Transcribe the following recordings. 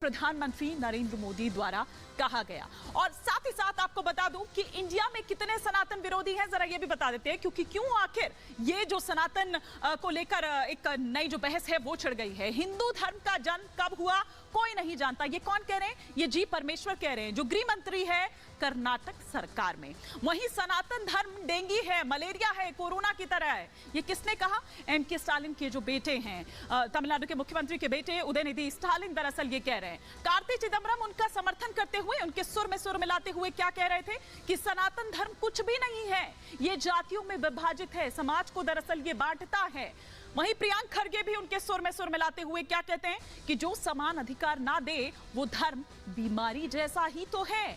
प्रधानमंत्री नरेंद्र मोदी द्वारा कहा गया। और साथ ही साथ आपको बता दूं कि इंडिया में कितने सनातन विरोधी हैं, जरा ये भी बता देते हैं, क्योंकि क्यों आखिर ये जो सनातन को लेकर एक नई जो बहस है वो छिड़ गई है। हिंदू धर्म का जन्म कब हुआ कोई नहीं जानता। ये कौन कह रहे हैं? ये जी परमेश्वर कह रहे हैं, जो गृह मंत्री है कर्नाटक सरकार में। वहीं सनातन धर्म डेंगू है, मलेरिया है, कोरोना की तरह है, ये किसने कहा? एमके स्टालिन के जो बेटे हैं, तमिलनाडु के मुख्यमंत्री के बेटे उदयनिधि स्टालिन दरअसल ये कह रहे हैं। कार्ति चिदंबरम उनका समर्थन करते हुए, उनके सुर में सुर मिलाते हुए क्या कह रहे थे कि सनातन धर्म कुछ भी नहीं है, ये जातियों में विभाजित है, समाज को दरअसल ये बांटता है। वहीं प्रियंक खरगे भी उनके सुर में सुर मिलाते हुए क्या कहते हैं कि जो समान अधिकार ना दे वो धर्म बीमारी जैसा ही तो है।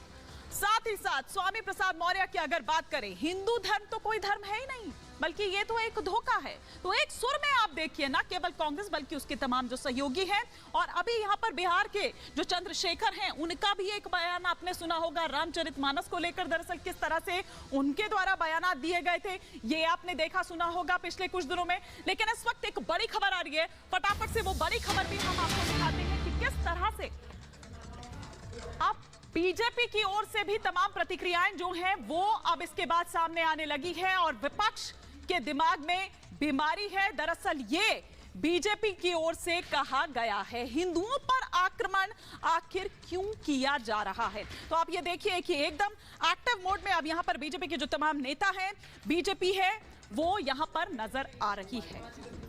साथ ही साथ स्वामी प्रसाद मौर्य की अगर बात करें, हिंदू धर्म तो कोई धर्म है ही नहीं, बल्कि ये तो एक धोखा है। तो एक सुर में आप देखिए, ना केवल कांग्रेस बल्कि उसके तमाम जो सहयोगी हैं। और अभी यहाँ पर बिहार के जो चंद्रशेखर हैं, उनका भी एक बयान आपने सुना होगा रामचरितमानस को लेकर, दरअसल किस तरह से उनके द्वारा बयानात दिए गए थे, ये आपने देखा सुना होगा पिछले कुछ दिनों में। लेकिन इस वक्त एक बड़ी खबर आ रही है, फटाफट से वो बड़ी खबर भी हम आपको दिखाते हैं कि किस तरह से आप बीजेपी की ओर से भी तमाम प्रतिक्रियाएं जो हैं वो अब इसके बाद सामने आने लगी है और विपक्ष के दिमाग में बीमारी है। दरअसल ये बीजेपी की ओर से कहा गया है, हिंदुओं पर आक्रमण आखिर क्यों किया जा रहा है। तो आप ये देखिए कि एकदम एक्टिव मोड में अब यहां पर बीजेपी के जो तमाम नेता हैं, बीजेपी है, वो यहां पर नजर आ रही है।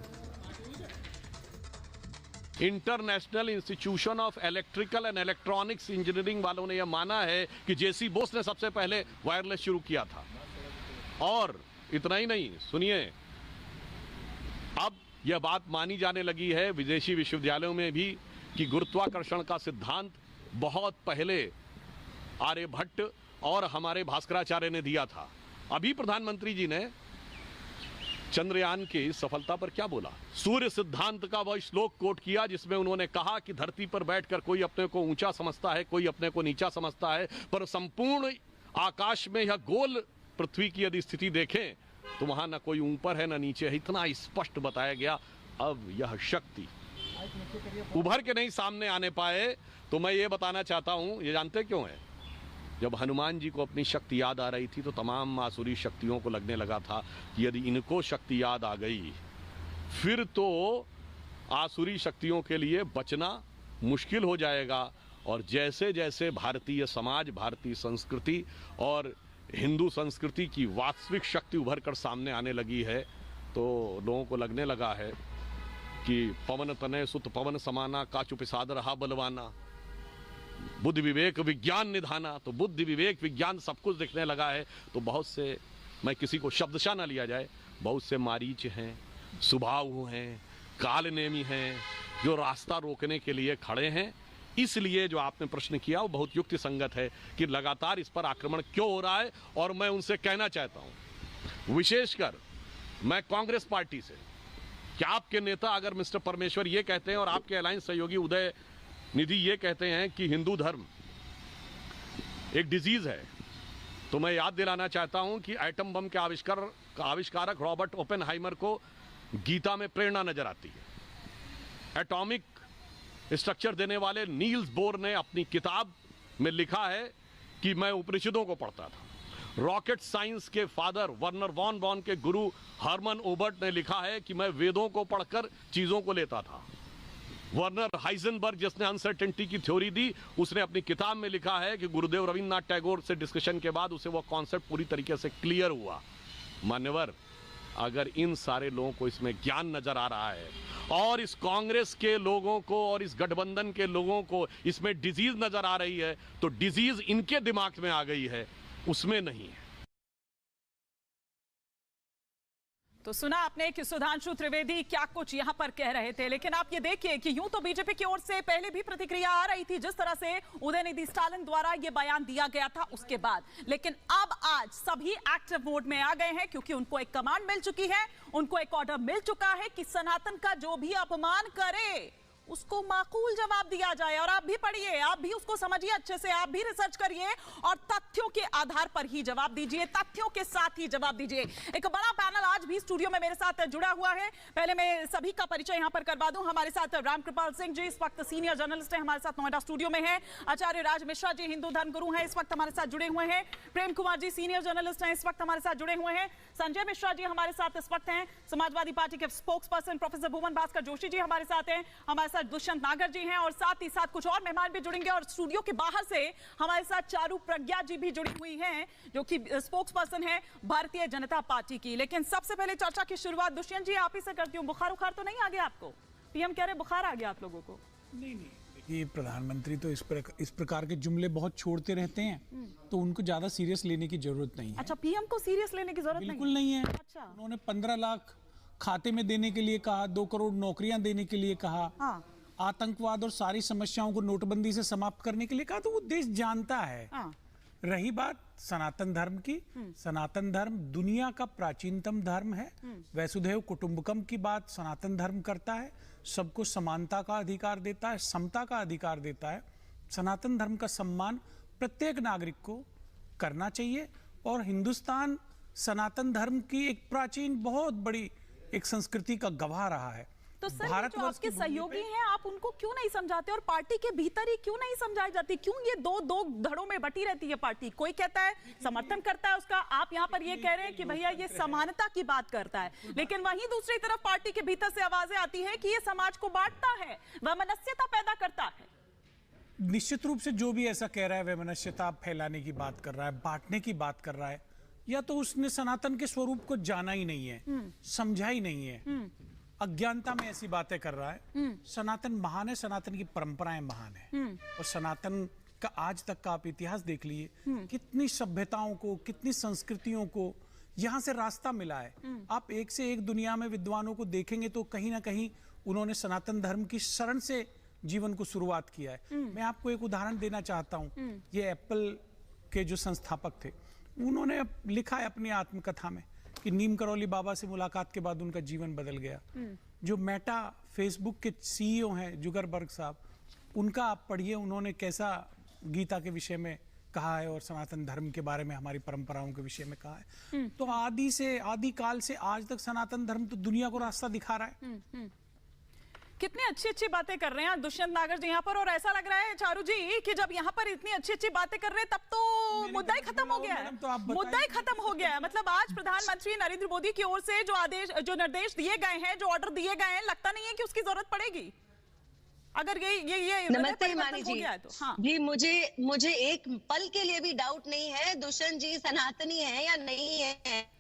International institution of electrical and electronics engineering वालों ने यह माना है कि जेसी बोस ने सबसे पहले वायरलेस शुरू किया था। और इतना ही नहीं, सुनिए, अब यह बात मानी जाने लगी है विदेशी विश्वविद्यालयों में भी कि गुरुत्वाकर्षण का सिद्धांत बहुत पहले आर्यभट्ट और हमारे भास्कराचार्य ने दिया था। अभी प्रधानमंत्री जी ने चंद्रयान की सफलता पर क्या बोला? सूर्य सिद्धांत का वह श्लोक कोट किया जिसमें उन्होंने कहा कि धरती पर बैठकर कोई अपने को ऊंचा समझता है, कोई अपने को नीचा समझता है, पर संपूर्ण आकाश में यह गोल पृथ्वी की यदि स्थिति देखें तो वहां न कोई ऊपर है न नीचे है। इतना स्पष्ट बताया गया। अब यह शक्ति उभर के नहीं सामने आने पाए तो मैं ये बताना चाहता हूं, ये जानते क्यों है? जब हनुमान जी को अपनी शक्ति याद आ रही थी तो तमाम आसुरी शक्तियों को लगने लगा था कि यदि इनको शक्ति याद आ गई फिर तो आसुरी शक्तियों के लिए बचना मुश्किल हो जाएगा। और जैसे जैसे भारतीय समाज, भारतीय संस्कृति और हिंदू संस्कृति की वास्तविक शक्ति उभर कर सामने आने लगी है तो लोगों को लगने लगा है कि पवन तनय सुत पवन समाना, काचु पिसाद रहा बलवाना, बुद्धि विवेक विज्ञान निधाना। तो बुद्धि विवेक विज्ञान सब कुछ दिखने लगा है। तो बहुत से, मैं किसी को शब्दशः ना लिया जाए, बहुत से मारीच हैं, सुबाहु हैं, कालनेमी हैं, जो रास्ता रोकने के लिए खड़े हैं। इसलिए जो आपने प्रश्न किया वो बहुत युक्ति संगत है कि लगातार इस पर आक्रमण क्यों हो रहा है। और मैं उनसे कहना चाहता हूं, विशेषकर मैं कांग्रेस पार्टी से, कि आपके नेता अगर मिस्टर परमेश्वर ये कहते हैं और आपके अलायंस सहयोगी उदय निधि ये कहते हैं कि हिंदू धर्म एक डिजीज है, तो मैं याद दिलाना चाहता हूं कि एटम बम के आविष्कारक रॉबर्ट ओपेनहाइमर को गीता में प्रेरणा नजर आती है। एटॉमिक स्ट्रक्चर देने वाले नील्स बोर ने अपनी किताब में लिखा है कि मैं उपनिषदों को पढ़ता था। रॉकेट साइंस के फादर वर्नर वॉन बॉन के गुरु हरमन ओबर्ट ने लिखा है कि मैं वेदों को पढ़कर चीजों को लेता था। वर्नर हाइजेनबर्ग जिसने अनसर्टेनिटी की थ्योरी दी, उसने अपनी किताब में लिखा है कि गुरुदेव रविन्द्रनाथ टैगोर से डिस्कशन के बाद उसे वो कॉन्सेप्ट पूरी तरीके से क्लियर हुआ। मान्यवर, अगर इन सारे लोगों को इसमें ज्ञान नजर आ रहा है और इस कांग्रेस के लोगों को और इस गठबंधन के लोगों को इसमें डिजीज नजर आ रही है, तो डिजीज इनके दिमाग में आ गई है, उसमें नहीं है। तो सुना आपने कि सुधांशु त्रिवेदी क्या कुछ यहां पर कह रहे थे। लेकिन आप ये देखिए कि यूं तो बीजेपी की ओर से पहले भी प्रतिक्रिया आ रही थी जिस तरह से उदयनिधि स्टालिन द्वारा ये बयान दिया गया था उसके बाद, लेकिन अब आज सभी एक्टिव मोड में आ गए हैं क्योंकि उनको एक कमांड मिल चुकी है, उनको एक ऑर्डर मिल चुका है कि सनातन का जो भी अपमान करे उसको माकूल जवाब दिया जाए। और आप भी पढ़िए, आप भी उसको समझिए अच्छे से, आप भी रिसर्च करिए और तथ्यों के आधार पर ही जवाब दीजिए, तथ्यों के साथ ही जवाब दीजिए। एक बड़ा पैनल आज भी स्टूडियो में मेरे साथ जुड़ा हुआ है। पहले मैं सभी का परिचय यहां पर करवा दूं। हमारे साथ रामकृपाल सिंह जी इस वक्त सीनियर जर्नलिस्ट हैं, हमारे साथ नोएडा स्टूडियो में है। आचार्य राज मिश्रा जी हिंदू धर्म गुरु हैं, इस वक्त हमारे साथ जुड़े हुए हैं। प्रेम कुमार जी सीनियर जर्नलिस्ट हैं, इस वक्त हमारे साथ जुड़े हुए हैं। संजय मिश्रा जी हमारे साथ इस वक्त हैं। समाजवादी पार्टी के स्पोक्स पर्सन प्रोफेसर भुवन भास्कर जोशी जी हमारे साथ हैं। हमारे साथ दुष्यंत नागर जी हैं और साथ ही साथ कुछ और मेहमान भी जुड़ेंगे। और स्टूडियो के बाहर से हमारे साथ चारू प्रज्ञा जी भी जुड़ी हुई हैं, जो कि स्पोक्स पर्सन है भारतीय जनता पार्टी की। लेकिन सबसे पहले चर्चा की शुरुआत दुष्यंत जी आप ही से करती हूँ। बुखार उखार तो नहीं आ गया आपको? पीएम कह रहे बुखार आ गया आप लोगों को? नहीं, देखिए प्रधानमंत्री तो इस प्रकार के जुमले बहुत छोड़ते रहते हैं, तो उनको ज्यादा सीरियस लेने की जरूरत नहीं है। अच्छा, पीएम को सीरियस लेने की जरूरत बिल्कुल नहीं है। अच्छा, उन्होंने 15 लाख खाते में देने के लिए कहा, 2 करोड़ नौकरियां देने के लिए कहा, हाँ। आतंकवाद और सारी समस्याओं को नोटबंदी से समाप्त करने के लिए कहा, तो वो देश जानता है। हाँ। रही बात सनातन धर्म की, सनातन धर्म दुनिया का प्राचीनतम धर्म है। वसुधैव कुटुंबकम की बात सनातन धर्म करता है, सबको समानता का अधिकार देता है, समता का अधिकार देता है। सनातन धर्म का सम्मान प्रत्येक नागरिक को करना चाहिए। और हिंदुस्तान सनातन धर्म की एक प्राचीन बहुत बड़ी एक संस्कृति का गवाह रहा है। तो सर जो आपके सहयोगी हैं आप उनको क्यों नहीं समझाते, और पार्टी के भीतर ही क्यों नहीं समझाई जाती? क्यों ये दो धड़ों में बटी रहती है पार्टी? कोई कहता है समर्थन करता है उसका, आप यहाँ पर ये कह रहे हैं कि भैया ये समानता की बात करता है, लेकिन वहीं दूसरी तरफ पार्टी के भीतर से आवाजें आती है कि ये समाज को बांटता है, वैमनस्यता पैदा करता है। निश्चित रूप से जो भी ऐसा कह रहा है वैमनस्यता फैलाने की बात कर रहा है, बांटने की बात कर रहा है, या तो उसने सनातन के स्वरूप को जाना ही नहीं है, समझा ही नहीं है, अज्ञानता में ऐसी बातें कर रहा है। सनातन महान है, सनातन की परंपराएं महान है। और सनातन का आज तक का आप इतिहास देख लिए, कितनी सभ्यताओं को, कितनी संस्कृतियों को यहां से रास्ता मिला है। आप एक से एक दुनिया में विद्वानों को देखेंगे तो कहीं ना कहीं उन्होंने सनातन धर्म की शरण से जीवन को शुरुआत किया है। मैं आपको एक उदाहरण देना चाहता हूं। ये एप्पल के जो संस्थापक थे, उन्होंने लिखा है अपनी आत्मकथा में कि नीम करौली बाबा से मुलाकात के बाद उनका जीवन बदल गया। जो मेटा फेसबुक के सीईओ हैं जुकरबर्ग साहब, उनका आप पढ़िए, उन्होंने कैसा गीता के विषय में कहा है और सनातन धर्म के बारे में, हमारी परंपराओं के विषय में कहा है। तो आदि काल से आज तक सनातन धर्म तो दुनिया को रास्ता दिखा रहा है। कितनी अच्छी अच्छी बातें कर रहे हैं दुष्यंत नागर जी यहाँ पर, और ऐसा लग रहा है चारू जी कि जब यहाँ पर इतनी अच्छी अच्छी बातें कर रहे हैं तब तो मुद्दा ही खत्म हो गया है। मुद्दा ही खत्म हो गया है। मतलब आज प्रधानमंत्री नरेंद्र मोदी की ओर से जो निर्देश दिए गए हैं, जो ऑर्डर दिए गए हैं, लगता नहीं है कि उसकी जरूरत पड़ेगी अगर ये नमस्ते हिमानी जी। तो हाँ जी, मुझे एक पल के लिए भी डाउट नहीं है दुष्यंत जी सनातनी है या नहीं है।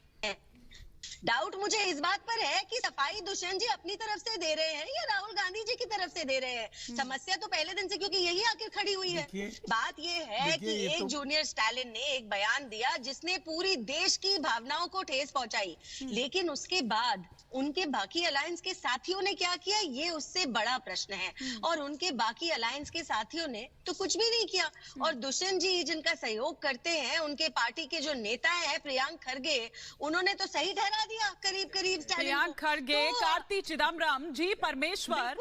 डाउट मुझे इस बात पर है कि सफाई दुष्यंत जी अपनी तरफ से दे रहे हैं या राहुल गांधी जी की तरफ से दे रहे हैं। समस्या तो पहले दिन से, क्योंकि यही आखिर खड़ी हुई है। बात ये है कि एक जूनियर स्टालिन ने एक बयान दिया जिसने पूरी देश की भावनाओं को ठेस पहुंचाई, लेकिन उसके बाद उनके बाकी अलायंस के साथियों ने क्या किया, ये उससे बड़ा प्रश्न है। और उनके बाकी अलायंस के साथियों ने तो कुछ भी नहीं किया। और दुष्यंत जी जिनका सहयोग करते हैं, उनके पार्टी के जो नेता है प्रियंक खरगे, उन्होंने तो सही ठहरा दिया करीब प्रियंक खरगे, कार्ति चिदम्बरम जी, परमेश्वर,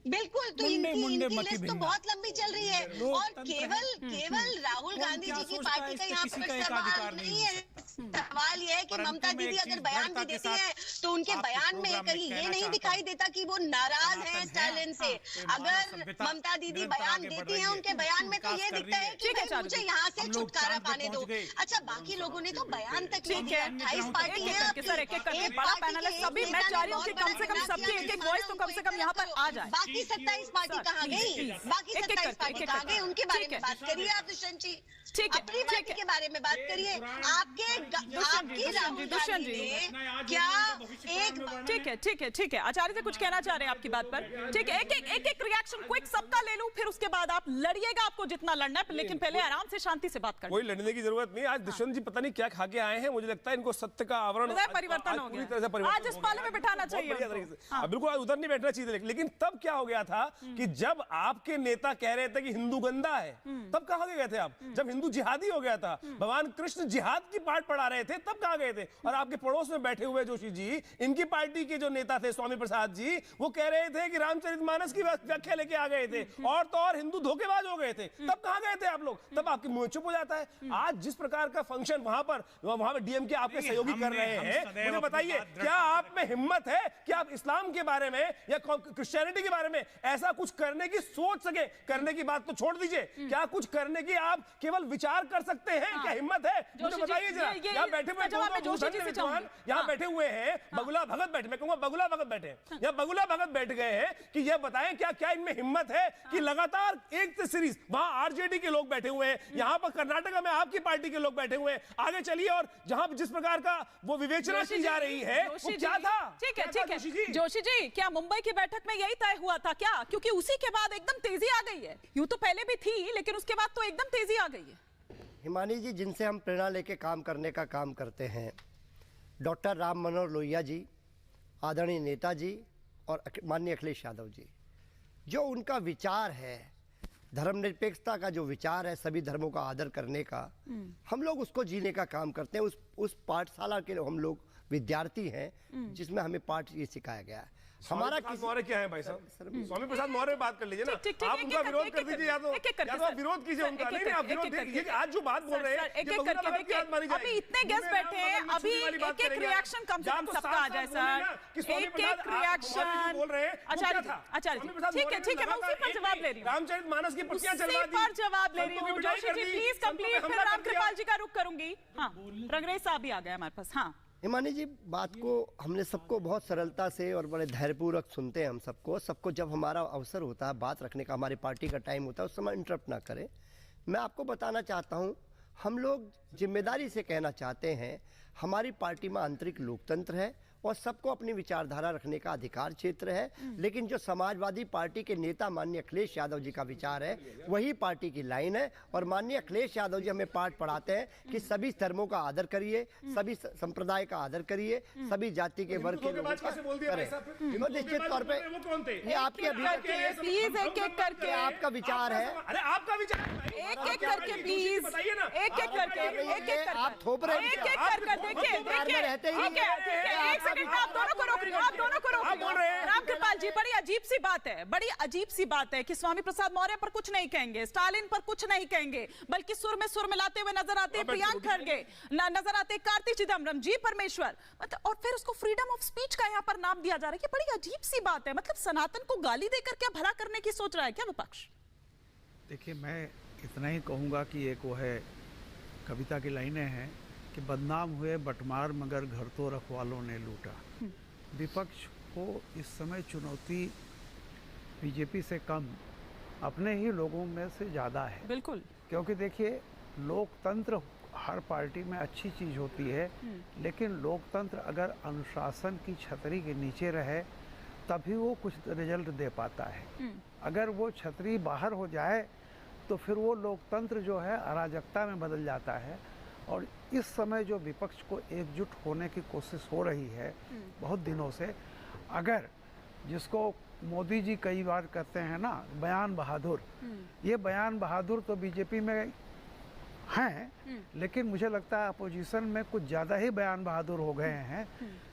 बिल्कुल। तो इनकी लिस्ट तो बहुत लंबी चल रही है। और केवल राहुल गांधी जी की पार्टी का यहाँ पर सवाल नहीं है। सवाल ये है कि ममता दीदी अगर बयान भी देती है तो उनके बयान में कहीं ये नहीं दिखाई देता कि वो नाराज हैं स्टालिन से। अगर ममता दीदी बयान देती है उनके बयान में, तो ये दिखता है कि मुझे यहाँ से छुटकारा पाने दो। अच्छा, बाकी लोगों ने तो बयान तक नहीं दिया। 28 पार्टी है, बड़ा पैनल है सभी। मैं चाह रही हूँ कि कम से कम सबकी एक वॉइस तो कम से कम यहाँ पर आ जाए। बाकी 27 पार्टी कहाँ गई? बाकी 27 पार्टी कहाँ गई? उनके बारे में बात करिए आप दुष्यंत जी। अपनी पार्टी के बारे में बात करिए। आपकी राहुल गांधी ने क्या एक ठीक है आचार्य जी कुछ कहना चाह रहे हैं आपकी बात पर? ठीक है, एक रिएक्शन क्विक सबका ले लूं, फिर उसके बाद आप लड़िएगा, आपको जितना लड़ना है, लेकिन पहले आराम से शांति से बात करें। कोई लड़ने की जरूरत नहीं। आज दुष्यंत जी पता नहीं क्या खा के आए हैं, मुझे लगता है इनको सत्य का आवरण परिवर्तन हो गया। आज इस पाले में बिठाना चाहिए। बिल्कुल, आज उधर नहीं बैठना चाहिए। लेकिन तब क्या हो गया था कि जब आपके नेता कह रहे थे कि हिंदू गंदा है, तब कहा गए थे आप। जब हिंदू हिंदू जिहादी हो गया था, भगवान कृष्ण जिहाद की पाठ पढ़ा रहे थे, तब कहां गए थे? और आपके पड़ोस में बैठे हुए जोशी जी, इनकी पार्टी के जो नेता थे स्वामी प्रसाद जी, वो कह रहे थे कि रामचरितमानस की व्याख्या लेके आ गए थे, और तो और हिंदू धोखेबाज हो गए थे। तब कहां गए थे आप लोग? तब आपके मुंह चुप हो जाता है। आज जिस प्रकार का फंक्शन वहां पर डीएमके आपके सहयोगी कर रहे हैं, मुझे बताइए क्या आप में हिम्मत है कि आप इस्लाम के बारे में या क्रिश्चियनिटी के बारे में ऐसा कुछ करने की सोच सके? करने की बात तो छोड़ दीजिए, क्या कुछ करने की आप केवल विचार कर सकते हैं? क्या हिम्मत है? मुझे बताइए जरा। यहाँ बैठे हुए यहाँ बैठे हुए हैं बगुला भगत बैठे, मैं कहूंगा बगुला भगत बैठे, यहाँ बगुला भगत बैठ गए हैं कि ये बताएं क्या क्या इनमें हिम्मत है कि लगातार एक सीरीज वहां आरजेडी के लोग बैठे हुए हैं, यहाँ पर कर्नाटक में आपकी पार्टी के लोग बैठे हुए हैं। आगे चलिए, और जहां जिस प्रकार का वो विवेचना की जा रही है वो क्या था? ठीक है जोशी जी, क्या मुंबई की बैठक में यही तय हुआ था क्या? क्योंकि उसी के बाद एकदम तेजी आ गई है। यूं तो पहले भी थी, लेकिन उसके बाद तो एकदम तेजी आ गई है। हिमानी जी, जिनसे हम प्रेरणा लेके काम करने का काम करते हैं, डॉक्टर राम मनोहर लोहिया जी, आदरणीय नेताजी और माननीय अखिलेश यादव जी, जो उनका विचार है, धर्मनिरपेक्षता का जो विचार है, सभी धर्मों का आदर करने का, हम लोग उसको जीने का काम करते हैं। उस पाठशाला के हम लोग विद्यार्थी हैं जिसमें हमें पाठ ये सिखाया गया है। हमारा मौर्य क्या है भाई साहब? स्वामी प्रसाद मौर्य बात कर लीजिए ना, आप उनका विरोध कर दीजिए, या तो आप विरोध कीजिए उनका। नहीं, आप विरोध देखिए, आज जो बात बोल रहे हैं अभी इतने गेस्ट बैठे हैं, अभी एक एक रिएक्शन कम से कम सबका आ जाए सर, एक एक रिएक्शन बोल रहे हैं। अच्छा ठीक है, मैं उसी पर जवाब ले रही हूँ, रामचरितमानस की प्रतियां चलवा दी, पर जवाब ले रही हूँ। जोशी जी प्लीज कंप्लीट, फिर रामकृपाल जी का रुख करूंगी। हाँ, रंगरेज साहब भी आ गए हमारे पास। हाँ हिमानी जी, बात को हमने सबको बहुत सरलता से और बड़े धैर्यपूर्वक सुनते हैं। हम सबको जब हमारा अवसर होता है बात रखने का, हमारी पार्टी का टाइम होता है, उस समय इंटरप्ट ना करें। मैं आपको बताना चाहता हूं, हम लोग जिम्मेदारी से कहना चाहते हैं, हमारी पार्टी में आंतरिक लोकतंत्र है और सबको अपनी विचारधारा रखने का अधिकार क्षेत्र है। लेकिन जो समाजवादी पार्टी के नेता माननीय अखिलेश यादव जी का विचार है, वही पार्टी की लाइन है। और माननीय अखिलेश यादव जी हमें पाठ पढ़ाते हैं कि सभी धर्मों का आदर करिए, सभी संप्रदाय का आदर करिए, सभी जाति के वर्ग के लोगों का करें। निश्चित तौर पे ये आपके प्लीज एक एक करके आपका विचार है। अरे आपका विचार एक एक करके प्लीज, बताइए ना, एक एक करके आप थोप रहे हैं, एक एक करके देखिए, आप दोनों को रोक रही हूँ, रामकृपाल जी, बड़ी अजीब सी बात है, बड़ी अजीब सी बात है कि स्वामी प्रसाद मौर्य पर कुछ नहीं कहेंगे, स्टालिन पर कुछ नहीं कहेंगे, बल्कि सुर में सुर मिलाते हुए नजर आते हैं प्रियंक खड़गे, नजर आते कार्ति चिदम्बरम जी, परमेश्वर, मतलब, और फिर उसको फ्रीडम ऑफ स्पीच का यहाँ पर नाम दिया जा रहा है। ये बड़ी अजीब सी बात है। मतलब सनातन को गाली देकर क्या भला करने की सोच रहा है क्या विपक्ष? देखिए, मैं इतना ही कहूँगा कि एक वो है, कविता की लाइनें हैं कि बदनाम हुए बटमार मगर घर तो रखवालों ने लूटा। विपक्ष को इस समय चुनौती बीजेपी से कम अपने ही लोगों में से ज़्यादा है। बिल्कुल, क्योंकि देखिए, लोकतंत्र हर पार्टी में अच्छी चीज़ होती है, लेकिन लोकतंत्र अगर अनुशासन की छतरी के नीचे रहे तभी वो कुछ रिजल्ट दे पाता है। अगर वो छतरी बाहर हो जाए तो फिर वो लोकतंत्र जो है अराजकता में बदल जाता है। और इस समय जो विपक्ष को एकजुट होने की कोशिश हो रही है बहुत दिनों से, अगर जिसको मोदी जी कई बार कहते हैं ना बयान बहादुर, ये बयान बहादुर तो बीजेपी में हैं, लेकिन मुझे लगता है अपोजिशन में कुछ ज़्यादा ही बयान बहादुर हो गए हैं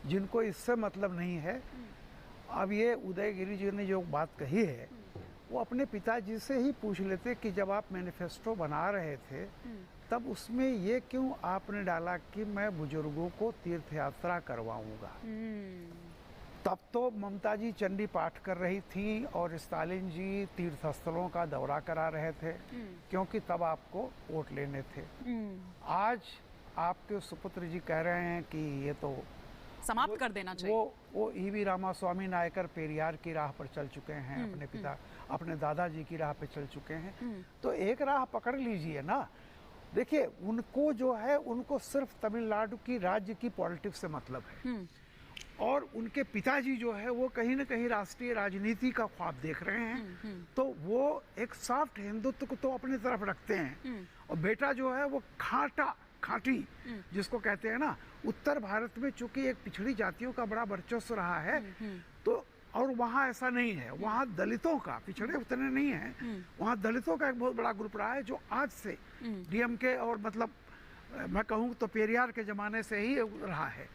जिनको इससे मतलब नहीं है। अब ये उदयगिरी जी ने जो बात कही है वो अपने पिताजी से ही पूछ लेते कि जब आप मैनिफेस्टो बना रहे थे तब उसमें ये क्यों आपने डाला कि मैं बुजुर्गों को तीर्थ यात्रा करवाऊंगा। तब तो ममता जी चंडी पाठ कर रही थी और स्टालिन जी तीर्थ स्थलों का दौरा करा रहे थे, क्योंकि तब आपको वोट लेने थे। आज आपके सुपुत्र जी कह रहे हैं कि ये तो समाप्त कर देना चाहिए। वो ईवी रामास्वामी नायकर पेरियार की राह पर चल चुके हैं, अपने दादाजी की राह पर चल चुके हैं। तो एक राह पकड़ लीजिए ना। देखिए, उनको जो है, उनको सिर्फ तमिलनाडु की राज्य की पॉलिटिक्स से मतलब है, और उनके पिताजी जो है वो कहीं ना कहीं राष्ट्रीय राजनीति का ख्वाब देख रहे हैं। तो वो एक सॉफ्ट हिंदुत्व को तो अपनी तरफ रखते हैं, और बेटा जो है वो खाटी जिसको कहते हैं ना, उत्तर भारत में चूंकि एक पिछड़ी जातियों का बड़ा वर्चस्व रहा है, तो और वहाँ ऐसा नहीं है। वहाँ दलितों का, पिछड़े उतने नहीं हैं, वहाँ दलितों का एक बहुत बड़ा ग्रुप रहा है जो आज से डीएमके और मतलब मैं कहूँ तो पेरियार के जमाने से ही रहा है।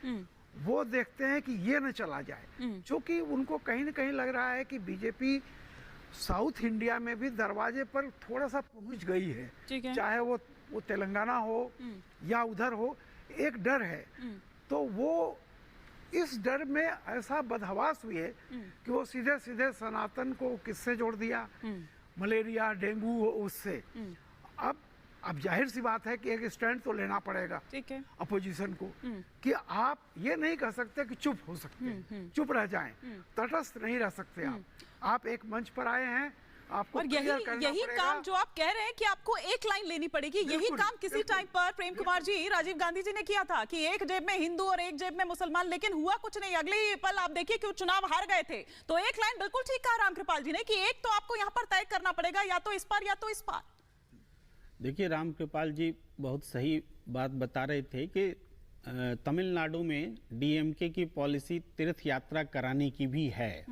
वो देखते हैं कि ये न चला जाए, क्योंकि उनको कहीं न कहीं लग रहा है कि बीजेपी साउथ इंडिया में भी दरवाजे पर थोड़ा सा पहुंच गई है, चाहे वो तेलंगाना हो या उधर हो, एक डर है। तो वो इस डर में ऐसा बदहवास हुई है कि वो सीधे सीधे सनातन को किससे जोड़ दिया, मलेरिया डेंगू उससे। अब जाहिर सी बात है कि एक स्टैंड तो लेना पड़ेगा अपोजिशन को, कि आप ये नहीं कह सकते कि चुप हो सकते हैं, चुप रह जाएं, तटस्थ नहीं रह सकते आप एक मंच पर आए हैं, आपको और यही काम जो आप कह रहे हैं कि आपको एक लाइन लेनी पड़ेगी, यही काम किसी टाइम पर प्रेम कुमार जी, राजीव गांधी जी ने किया था कि एक जेब में हिंदू और एक जेब में मुसलमान, लेकिन हुआ कुछ नहीं। अगले ही पल आप देखिए कि वो चुनाव हार गए थे। तो एक लाइन बिल्कुल ठीक कहा रामकृपाल जी ने कि एक तो आपको यहाँ पर तय करना पड़ेगा, या तो इस पार या तो इस पार। देखिए, रामकृपाल जी बहुत सही बात बता रहे थे कि तमिलनाडु में डीएमके की पॉलिसी तीर्थ यात्रा कराने की भी है।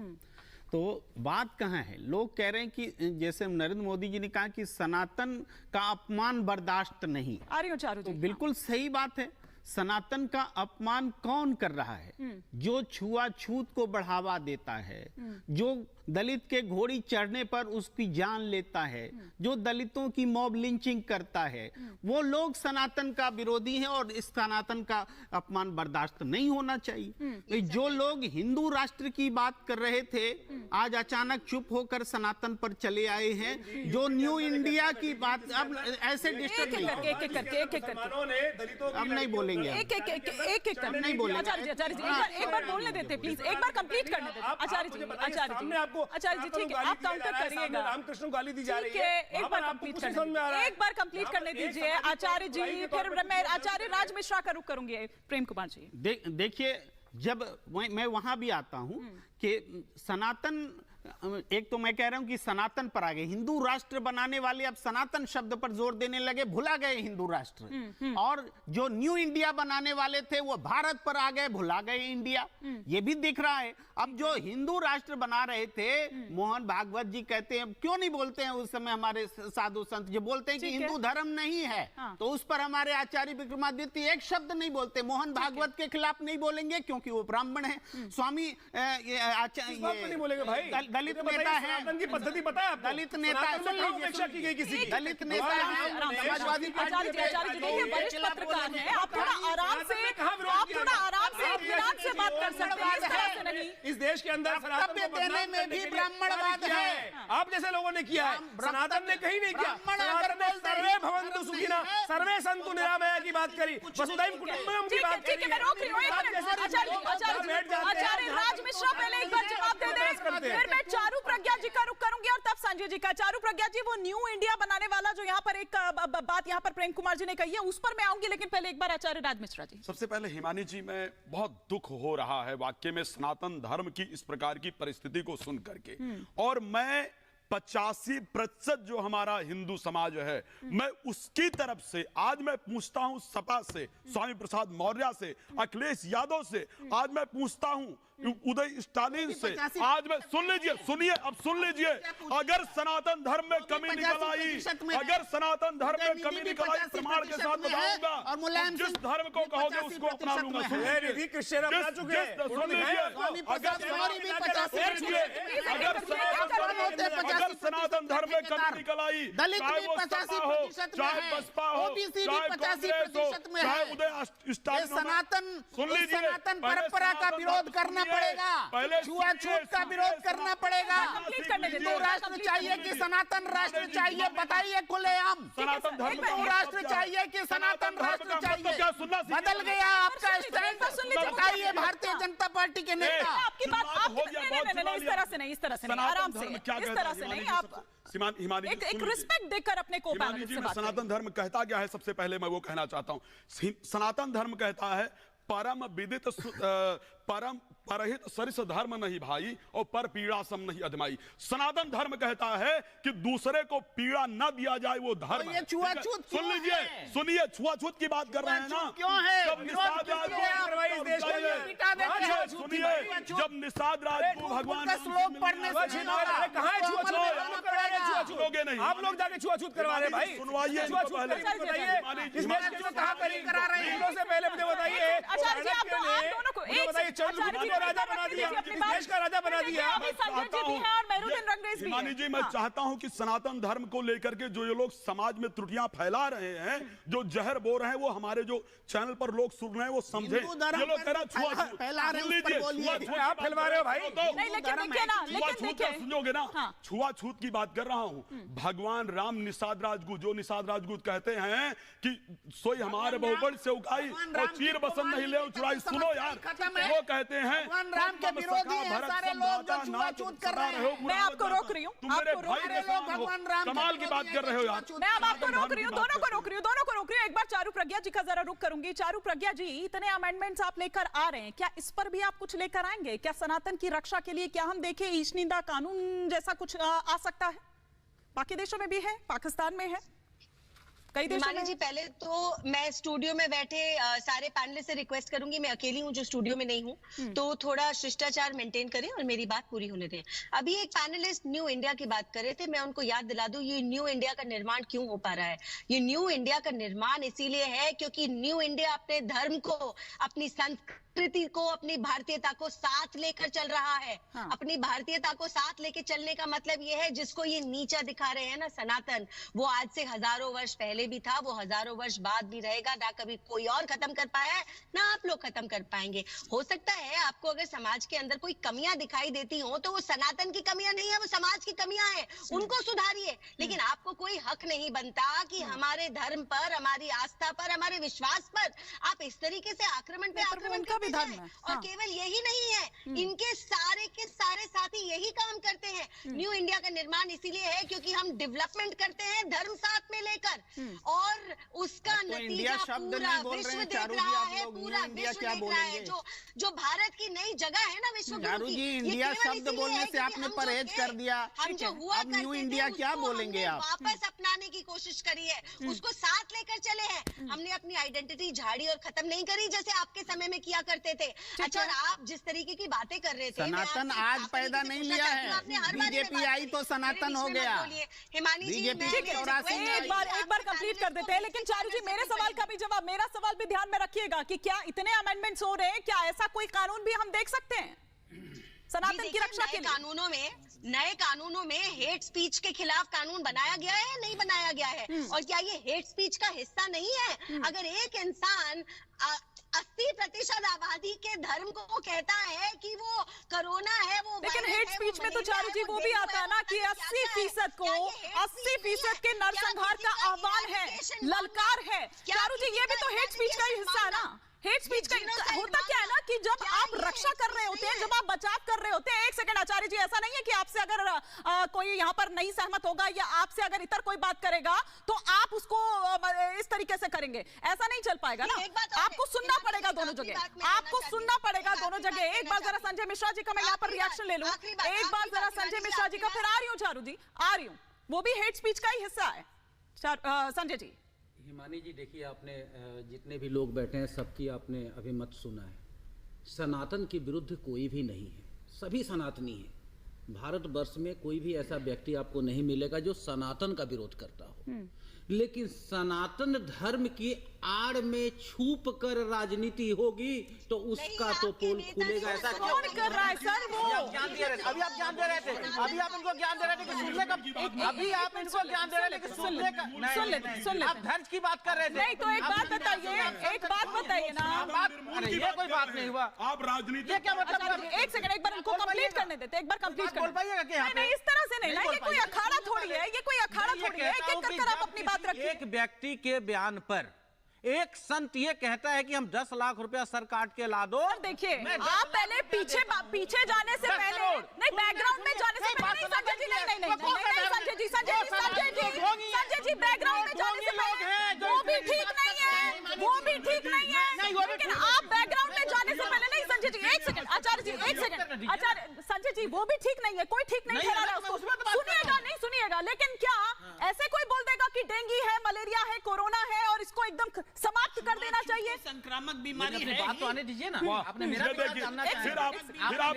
तो बात कहाँ है? लोग कह रहे हैं कि जैसे नरेंद्र मोदी जी ने कहा कि सनातन का अपमान बर्दाश्त नहीं। आ रही हूं चारू जी। तो बिल्कुल सही बात है। सनातन का अपमान कौन कर रहा है? जो छुआछूत को बढ़ावा देता है, जो दलित के घोड़ी चढ़ने पर उसकी जान लेता है, जो दलितों की मॉब लिंचिंग करता है, वो लोग सनातन का विरोधी हैं और इस सनातन का अपमान बर्दाश्त नहीं होना चाहिए। जो लोग हिंदू राष्ट्र की बात कर रहे थे, आज अचानक चुप होकर सनातन पर चले आए हैं। जो न्यू इंडिया की बात, अब ऐसे डिस्टर्ब अब नहीं बोलेंगे, नहीं बोलेंगे। आचार्य जी एक बार बोलने देते प्लीज, एक बार कंप्लीट करने देते आचार्य जी। आचार्य जी ठीक है, आप काउंटर करिएगा। रामकृष्ण गाली दी जा रही है, एक बार कंप्लीट करने दीजिए आचार्य जी, फिर मैं आचार्य राज मिश्रा का रुख करूंगी। प्रेम कुमार जी देखिए, जब मैं वहां भी आता हूं कि सनातन, एक तो मैं कह रहा हूं कि सनातन पर आ गए, हिंदू राष्ट्र बनाने वाले अब सनातन शब्द पर जोर देने लगे, भुला गए हिंदू राष्ट्र। और जो न्यू इंडिया बनाने वाले थे वो भारत पर आ गए, भुला गए इंडिया। ये भी दिख रहा है। अब जो हिंदू राष्ट्र बना रहे थे, मोहन भागवत जी कहते हैं, क्यों नहीं बोलते हैं उस समय हमारे साधु संत जो बोलते हैं कि हिंदू धर्म नहीं है, तो उस पर हमारे आचार्य विक्रमादित्य एक शब्द नहीं बोलते। मोहन भागवत के खिलाफ नहीं बोलेंगे क्योंकि वो ब्राह्मण है। स्वामी नहीं बोलेंगे भाई, दलित नेता है, की पद्धति पता है आपको? दलित नेता उपेक्षा की गई किसी की? दलित नेता है, समाजवादी पार्टी देखिए वरिष्ठ पत्रकार हैं, आप थोड़ा आराम से इत्मीनान से बात कर सकते हैं, इस तरह से नहीं। इस देश के अंदर वक्तव्य देने में भी ब्राह्मणवाद है, आप जैसे लोगों ने किया है, सनातन ने कहीं नहीं किया। सनातन ने सर्वे भवन्तु सुखिनः सर्वे सन्तु निरामया की बात करी, वसुधैव कुटुम्बकम की बात करी। मैं रोक रही हूं, आचार्य राज मिश्रा पहले एक बार जवाब दे दें, फिर मैं चारू प्रज्ञा जी का रुख करूंगी और तब संजय जी का। चारू प्रज्ञा जी, वो न्यू इंडिया बनाने वाला जो यहाँ पर एक बात यहाँ पर प्रेम कुमार जी ने कही है, उस पर मैं आऊंगी, लेकिन पहले एक बार आचार्य राज मिश्रा जी। सबसे पहले हिमानी जी, मैं बहुत दुख हो रहा है वाकई में सनातन धर्म की इस प्रकार की परिस्थिति को सुन करके। और मैं 85% जो हमारा हिंदू समाज है, मैं उसकी तरफ से आज मैं पूछता हूं, सपा से, स्वामी प्रसाद मौर्य से, अखिलेश यादव से, आज मैं पूछता हूं उदय स्टालिन से, आज मैं सुनिए, अब सुन लीजिए, अगर सनातन धर्म में कमी निकल आई, अगर सनातन धर्म में कमी निकल आई, प्रमाण के साथ बताऊंगा, जिस धर्म को कहोगे उसको अपना लूंगा। अगर सनातन धर्म में कमी निकल आई, चाहे वो सपा हो, चाहे बसपा हो, चाहे कांग्रेस हो, चाहे उदय स्टालिन, सुन लीजिए, सनातन परंपरा का विरोध करना पड़ेगा, छुआछूत का विरोध करना पड़ेगा। हिंदू राष्ट्र चाहिए कि सनातन राष्ट्र चाहिए? बताइए खुलेआम। सनातन धर्म हिंदू राष्ट्र चाहिए कि सनातन राष्ट्र चाहिए? बदल गया आपका स्टैंड, बताइए भारतीय जनता पार्टी के नेता। आपकी बात इस तरह से नहीं, आराम से, इस तरह से नहीं, आप एक रिस्पेक्ट देकर अपने को सनातन धर्म कहता क्या है? सबसे पहले मैं वो कहना चाहता हूं, सनातन धर्म कहता है परम विदित परम परहित सरिस धर्म नहीं भाई और पर पीड़ा सम नहीं अधमाई। सनातन धर्म कहता है कि दूसरे को पीड़ा न दिया जाए वो धर्म है। छुआछूत सुन लीजिए, सुनिए, छुआछूत की बात कर रहे हैं ना। क्यों है? जब निषाद सुनिए, जब निषाद राजगुरु भगवान श्लोक पढ़ने से सुनोगे नहीं, आप लोग जाके छुआछूत करवा रहे भाई। सुनवाइए, पहले मुझे बताइए, राजा बना दिया, देश का राजा बना दिया। हिमानी जी, मैं चाहता हूं कि सनातन धर्म को लेकर के जो ये लोग समाज में त्रुटियां फैला रहे हैं, जो जहर बो रहे हैं, वो हमारे जो चैनल पर लोग सुन रहे हैं वो समझे। ये लोग कह रहे हैं फैला रहे हैं, आप फैलवा रहे हो भाई। सुनोगे ना, छुआछूत की बात कर रहा हूं। भगवान राम निषाद राजगुरु, जो निषाद राजगुरु कहते हैं कि सोई हमारे बहुबड़ से उगाई और चीर बसंत नहीं ले चुराई। सुनो यार, वो कहते हैं भगवान राम के विरोधी हैं सारे लोग जो छुआछूत कर रहे हैं। मैं आपको रोक रही हूँ, भगवान राम कमाल की बात कर रहे हो यार। मैं अब आपको रोक रही हूँ, दोनों को रोक रही हूँ। एक बार चारू प्रज्ञा जी का जरा रुक करूंगी। चारू प्रज्ञा जी, इतने अमेंडमेंट्स आप लेकर आ रहे हैं, क्या इस पर भी आप कुछ लेकर आएंगे? क्या सनातन की रक्षा के लिए क्या हम देखें ईशनिंदा कानून जैसा कुछ आ सकता है? बाकी देशों में भी है, पाकिस्तान में है, कई देशों में। जी, पहले तो मैं स्टूडियो में बैठे सारे पैनलिस्ट से रिक्वेस्ट करूंगी, मैं अकेली हूं जो स्टूडियो में नहीं हूं, तो थोड़ा शिष्टाचार मेंटेन करें और मेरी बात पूरी होने दें। अभी एक पैनलिस्ट न्यू इंडिया की बात कर रहे थे, मैं उनको याद दिला दूं ये न्यू इंडिया का निर्माण क्यों हो पा रहा है। ये न्यू इंडिया का निर्माण इसीलिए है क्योंकि न्यू इंडिया अपने धर्म को, अपनी संस्कृति को, अपनी भारतीयता को साथ लेकर चल रहा है। अपनी भारतीयता को साथ लेके चलने का मतलब ये है, जिसको ये नीचा दिखा रहे हैं ना सनातन, वो आज से हजारों वर्ष पहले भी था, वो हजारों वर्ष बाद भी रहेगा। ना कभी कोई और खत्म कर पाया है, ना आप लोग खत्म कर पाएंगे। हो सकता है आपको अगर समाज के अंदर कोई कमियां दिखाई देती हो तो वो सनातन की कमियां नहीं है, वो समाज की कमियां हैं, उनको सुधारिए। लेकिन आपको कोई हक नहीं बनता कि हमारे धर्म पर, हमारी आस्था पर, हमारे विश्वास पर आप इस तरीके से आक्रमण पे आक्रमण करते हैं। और केवल यही नहीं है, इनके सारे के सारे साथी यही काम करते हैं। न्यू इंडिया का निर्माण इसीलिए है क्योंकि हम डेवलपमेंट करते हैं धर्म साथ में लेकर, और उसका नतीजा पूरा विश्व देख रहा है। पूरा विश्व देख रहा है। जो भारत की नई जगह है ना विश्व गुरु की, इंडिया शब्द बोलने से आपने परहेज कर दिया। हम जो हुआ अब न्यू इंडिया क्या बोलेंगे आप? वापस अपनाने की कोशिश करी है, उसको साथ लेकर चले हैं। हमने अपनी आइडेंटिटी झाड़ी और खत्म नहीं करी जैसे आपके समय में किया करते थे। अच्छा, और आप जिस तरीके की बातें कर रहे थे, सनातन आज पैदा नहीं लिया है, बीजेपी आई तो सनातन हो गया। हिमानी जी, एक बार कंप्लीट कर देते हैं। लेकिन चारू जी, मेरे सवाल का भी जवाब, मेरा सवाल भी ध्यान में रखिएगा कि क्या इतने अमेंडमेंट्स हो रहे हैं, क्या ऐसा कोई कानून भी हम देख सकते हैं सनातन की रक्षा के लिए? नए कानूनों में हेट स्पीच के खिलाफ कानून बनाया गया है, नहीं बनाया गया है? और क्या ये हेट स्पीच का हिस्सा नहीं है? अगर एक इंसान 80% आबादी के धर्म को कहता है कि वो कोरोना है, वो लेकिन हेट स्पीच में तो चारू जी वो भी आता है ना कि 80% को 80% के नरसंहार का आह्वान है, ललकार है। चारू जी, ये भी तो हेट स्पीच का ही हिस्सा है ना। हेट स्पीच का होता क्या है ना कि जब आप रक्षा कर रहे होते हैं, जब आप बचाव कर रहे होते हैं। एक सेकंड आचार्य जी, ऐसा नहीं है कि आपसे अगर कोई यहाँ पर नहीं सहमत होगा या आपसे अगर इतर कोई बात करेगा तो आप उसको इस तरीके से करेंगे, ऐसा नहीं चल पाएगा ना। आपको सुनना पड़ेगा दोनों जगह, आपको सुनना पड़ेगा दोनों जगह। एक बार जरा संजय मिश्रा जी का मैं यहाँ पर रिएक्शन ले लूं, एक बार जरा संजय मिश्रा जी का, फिर आ रही हूँ चारू जी, आ रही हूँ। वो भी हेट स्पीच का ही हिस्सा है। संजय जी। हिमानी जी, देखिए, आपने जितने भी लोग बैठे हैं सबकी आपने अभी मत सुना है। सनातन के विरुद्ध कोई भी नहीं है, सभी सनातनी हैं। भारतवर्ष में कोई भी ऐसा व्यक्ति आपको नहीं मिलेगा जो सनातन का विरोध करता हो। लेकिन सनातन धर्म की आड़ में छुप कर राजनीति होगी तो उसका तो पोल खुलेगा। ऐसा कौन कर रहा है सर? वो अभी आप ज्ञान दे रहे थे, अभी आप इनको ज्ञान दे रहे थे कि सुनने का, अभी आप इनको ज्ञान दे रहे थे कि सुनने का। सुन ले, आप धर्म की बात कर रहे थे। नहीं तो एक बात बताइए, एक बात बताइए ना। अरे ये कोई बात नहीं हुआ। आप राजनीति, ये क्या मतलब? एक सेकंड, एक बार उनको कंप्लीट करने देते, एक बार कंप्लीट बोल पाइएगा कि नहीं, इस तरह से नहीं ना, ये कोई अखाड़ा थोड़ी है, ये कोई अखाड़ा थोड़ी है। एक-एक कर आप अपनी बात रखिए। एक व्यक्ति के बयान पर एक संत ये कहता है कि हम 10 लाख रुपया सर काट के ला दो। देखिए, आप पहले पीछे जाने से पहले, नहीं बैकग्राउंड में जाने से पहले, संजय जी नहीं संजय जी बैकग्राउंड में जाने से पहले, वो भी ठीक नहीं है, लेकिन आप बैकग्राउंड जी वो भी ठीक नहीं है, कोई ठीक नहीं ठहरा रहा है उसको। सुनिएगा, नहीं सुनिएगा, लेकिन क्या ऐसे कोई बोल देगा कि डेंगू है, मलेरिया है, कोरोना है और इसको एकदम समाप्त कर देना चाहिए? संक्रामक बीमारी है, बात तो आने दीजिए ना। आपने मेरा ये देखिए, फिर आप